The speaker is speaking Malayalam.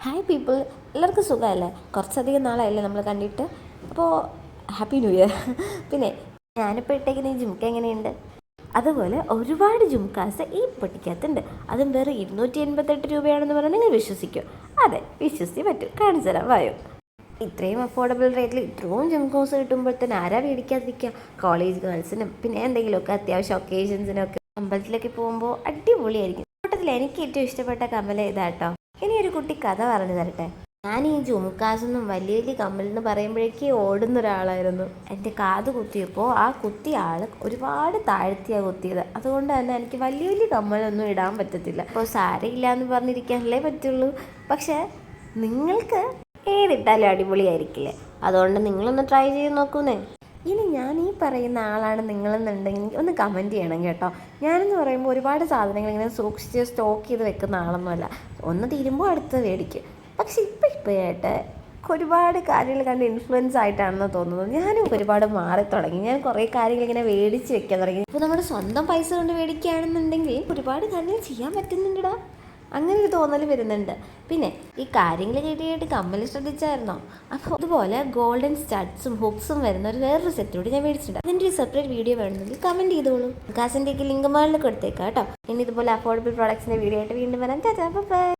ഹായ് പീപ്പിൾ, എല്ലാവർക്കും സുഖമല്ലേ? കുറച്ചധികം നാളായല്ലേ നമ്മൾ കണ്ടിട്ട്. അപ്പോൾ ഹാപ്പി ന്യൂ ഇയർ. പിന്നെ ഞാനിപ്പോൾ ഇട്ടേക്കുന്ന ഈ ജുംക്ക എങ്ങനെയുണ്ട്? അതുപോലെ ഒരുപാട് ജുംക്കാസ് ഈ പൊട്ടിക്കകത്തുണ്ട്. അതും വേറെ 288 രൂപയാണെന്ന് പറഞ്ഞാൽ നിങ്ങൾ വിശ്വസിക്കും? അതെ, വിശ്വസിച്ച് പറ്റും. കാണിച്ചു തരാം, വായോ. ഇത്രയും അഫോർഡബിൾ റേറ്റിൽ ഇത്രയും ജുംക്കോസ് കിട്ടുമ്പോഴത്തേന് ആരാ മേടിക്കാതിരിക്കുക? കോളേജ് ഗേൾസിനും പിന്നെ എന്തെങ്കിലുമൊക്കെ അത്യാവശ്യം ഒക്കേഷൻസിനൊക്കെ അമ്പലത്തിലൊക്കെ പോകുമ്പോൾ അടിപൊളിയായിരിക്കും. കൂട്ടത്തിൽ എനിക്ക് ഏറ്റവും ഇഷ്ടപ്പെട്ട കമ്മല ഇതാട്ടോ. ഇനി ഒരു കുട്ടി കഥ പറഞ്ഞു തരട്ടെ. ഞാൻ ഈ ജുംക്കാസൊന്നും വലിയ വലിയ കമ്മലെന്ന് പറയുമ്പോഴേക്ക് ഓടുന്ന ഒരാളായിരുന്നു. എൻ്റെ കാത് കുത്തിയപ്പോൾ ആ കുത്തിയ ആൾ ഒരുപാട് താഴ്ത്തിയാണ് കുത്തിയത്. അതുകൊണ്ട് തന്നെ എനിക്ക് വലിയ വലിയ കമ്മലൊന്നും ഇടാൻ പറ്റത്തില്ല. അപ്പോൾ സാരയില്ല എന്ന് പറഞ്ഞിരിക്കാനല്ലേ പറ്റുള്ളൂ. പക്ഷേ നിങ്ങൾക്ക് ഏതിട്ടാലും അടിപൊളിയായിരിക്കില്ലേ? അതുകൊണ്ട് നിങ്ങളൊന്ന് ട്രൈ ചെയ്ത് നോക്കുന്നേ. ഇനി ഞാൻ ഈ പറയുന്ന ആളാണ് നിങ്ങളെന്നുണ്ടെങ്കിൽ ഒന്ന് കമൻറ്റ് ചെയ്യണം കേട്ടോ. ഞാനെന്ന് പറയുമ്പോൾ ഒരുപാട് സാധനങ്ങൾ ഇങ്ങനെ സൂക്ഷിച്ച് സ്റ്റോക്ക് ചെയ്ത് വെക്കുന്ന ആളൊന്നുമല്ല. ഒന്ന് തീരുമ്പോൾ അടുത്ത് മേടിക്കും. പക്ഷെ ഇപ്പോഴായിട്ട് ഒരുപാട് കാര്യങ്ങൾ കണ്ട് ഇൻഫ്ലുവൻസ് ആയിട്ടാണെന്ന് തോന്നുന്നത്. ഞാനും ഒരുപാട് മാറി തുടങ്ങി. ഞാൻ കുറേ കാര്യങ്ങൾ ഇങ്ങനെ മേടിച്ച് വെക്കാൻ തുടങ്ങി. ഇപ്പോൾ നമ്മുടെ സ്വന്തം പൈസ കൊണ്ട് മേടിക്കുകയാണെന്നുണ്ടെങ്കിൽ ഒരുപാട് കാര്യങ്ങൾ ചെയ്യാൻ പറ്റുന്നുണ്ടടാ, അങ്ങനെ ഒരു തോന്നൽ വരുന്നുണ്ട്. പിന്നെ ഈ കാര്യങ്ങൾ കേട്ടിട്ട് കമ്മൽ ശ്രദ്ധിച്ചായിരുന്നോ? അപ്പോൾ അതുപോലെ ഗോൾഡൻ സ്റ്റഡ്സും ഹുക്സും വരുന്ന വേറൊരു സെറ്റോട് ഞാൻ മേടിച്ചിട്ടുണ്ട്. അതിൻ്റെ ഒരു സെപ്പറേറ്റ് വീഡിയോ വേണമെങ്കിൽ കമൻറ്റ് ചെയ്തോളൂ. കാസിൻ്റെയൊക്കെ ലിങ്ക് മുകളിൽ കൊടുത്തേക്കാം കേട്ടോ. ഇനി ഇതുപോലെ അഫോർഡബിൾ പ്രോഡക്ട്സിൻ്റെ വീഡിയോ ആയിട്ട് വീണ്ടും വരാം. ടാറ്റാ, ബൈ.